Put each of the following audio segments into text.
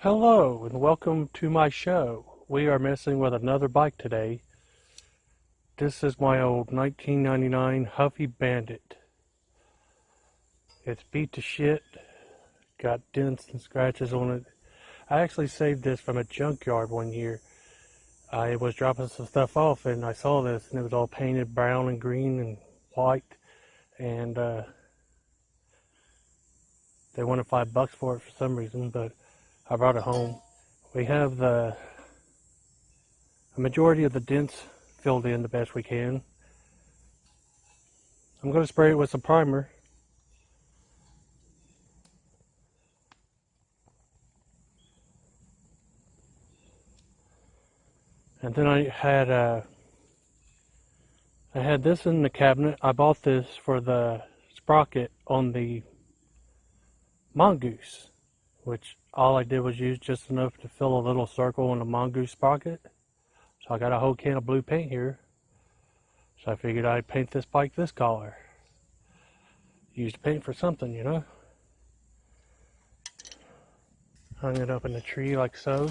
Hello and welcome to my show. We are messing with another bike today. This is my old 1999 Huffy Bandit. It's beat to shit, got dents and scratches on it. I actually saved this from a junkyard one year. I was dropping some stuff off and I saw this and it was all painted brown and green and white, and they wanted $5 for it for some reason, but I brought it home. We have a majority of the dents filled in the best we can. I'm going to spray it with some primer. And then I had this in the cabinet. I bought this for the sprocket on the Mongoose, which all I did was use just enough to fill a little circle on the Mongoose sprocket. So I got a whole can of blue paint here. So I figured I'd paint this bike this color. Use the paint for something, you know. Hung it up in the tree like so.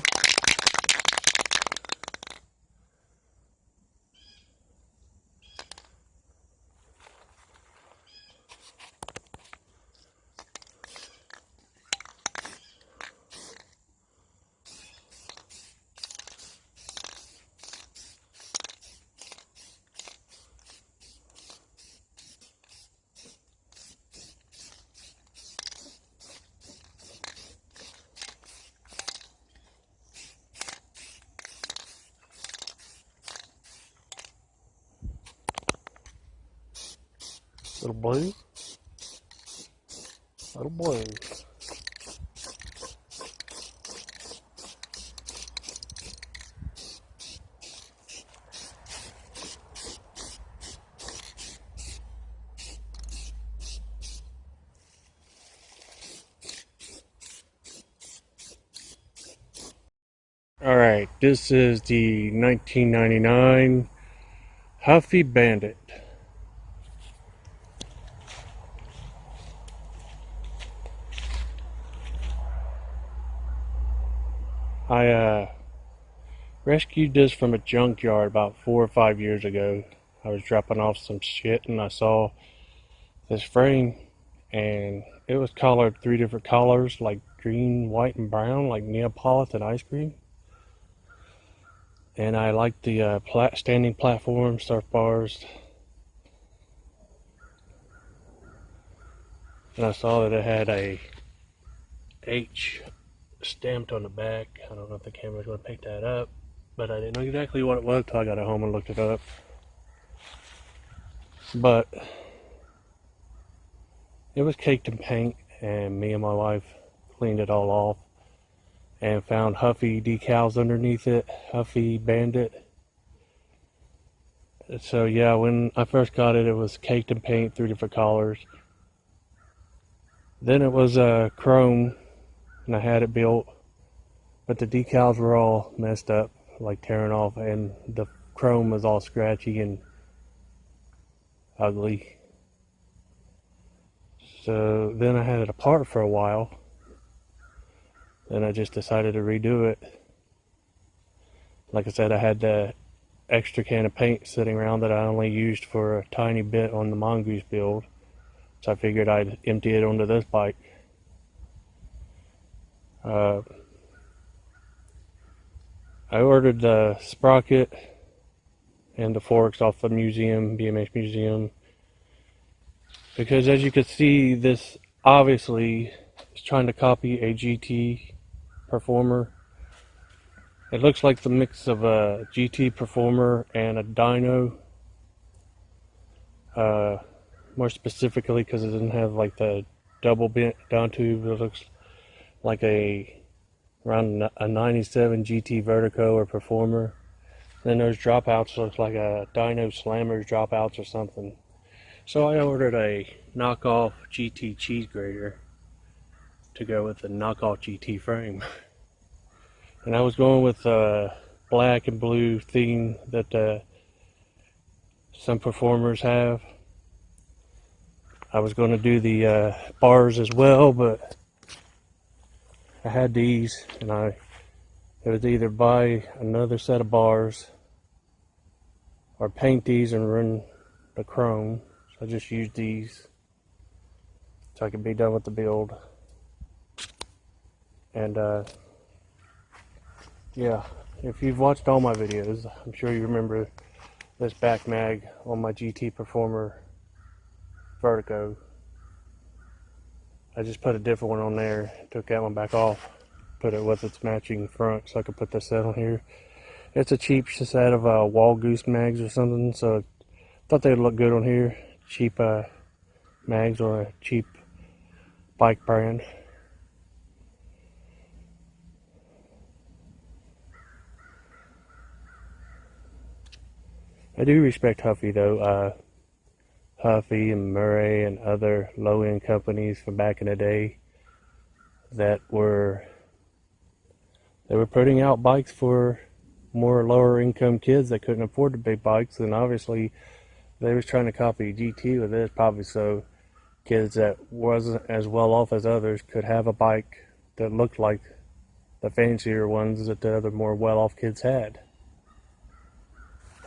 Little blue. Little blue. Alright, this is the 1999 Huffy Bandit. I rescued this from a junkyard about 4 or 5 years ago. I was dropping off some shit and I saw this frame, and it was colored 3 different colors, like green, white, and brown, like Neapolitan ice cream. And I liked the standing platform, surf bars. And I saw that it had a H stamped on the back. I don't know if the camera's going to pick that up, but I didn't know exactly what it was until I got it home and looked it up. But it was caked in paint, and me and my wife cleaned it all off and found Huffy decals underneath it, Huffy Bandit. So yeah, when I first got it, it was caked in paint, 3 different colors. Then it was chrome, and I had it built, but the decals were all messed up, like tearing off, and the chrome was all scratchy and ugly. So then I had it apart for a while. Then I just decided to redo it. Like I said, I had the extra can of paint sitting around that I only used for a tiny bit on the Mongoose build. So I figured I'd empty it onto this bike. I ordered the sprocket and the forks off the museum, BMX museum, because as you can see, this obviously is trying to copy a GT Performer. It looks like the mix of a GT Performer and a dyno, more specifically because it doesn't have like the double bent down tube. It looks like around a 97 GT Vertigo or Performer. Then those dropouts looks like a dyno Slammers dropouts or something. So I ordered a knockoff GT cheese grater to go with the knockoff GT frame. And I was going with a black and blue theme that some performers have. I was going to do the bars as well, but I had these, and it was either buy another set of bars or paint these and run the chrome. So I just used these so I could be done with the build. And yeah, if you've watched all my videos, I'm sure you remember this back mag on my GT Performer Vertigo. I just put a different one on there, took that one back off, put it with its matching front so I could put this set on here. It's a cheap set of Wall Goose mags or something, so I thought they'd look good on here. Cheap mags or a cheap bike brand. I do respect Huffy though. Huffy and Murray and other low-end companies from back in the day that were putting out bikes for more lower income kids that couldn't afford the big bikes, and obviously they was trying to copy GT with this, probably so kids that wasn't as well off as others could have a bike that looked like the fancier ones that the other more well off kids had.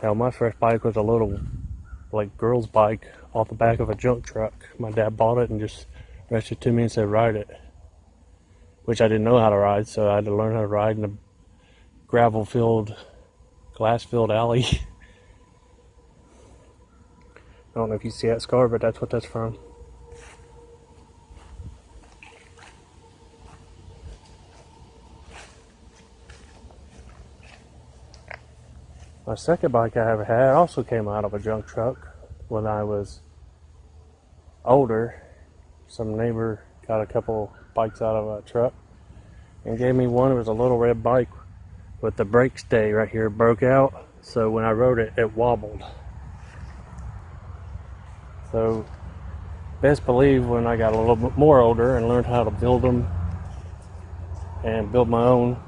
Hell, my first bike was a little like girl's bike off the back of a junk truck. My dad bought it and just rushed it to me and said ride it, which I didn't know how to ride, so I had to learn how to ride in a gravel filled, glass filled alley. I don't know if you see that scar, but that's what that's from. My second bike I ever had also came out of a junk truck when I was older. Some neighbor got a couple bikes out of a truck and gave me one. It was a little red bike with the brake stay right here broke out, so when I rode it, it wobbled. So best believe when I got a little bit more older and learned how to build them and build my own,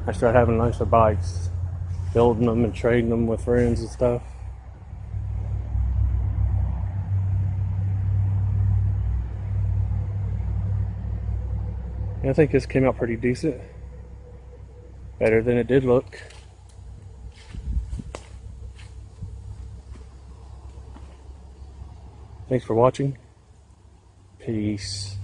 I started having nicer bikes, building them and trading them with friends and stuff. And I think this came out pretty decent. Better than it did look. Thanks for watching. Peace.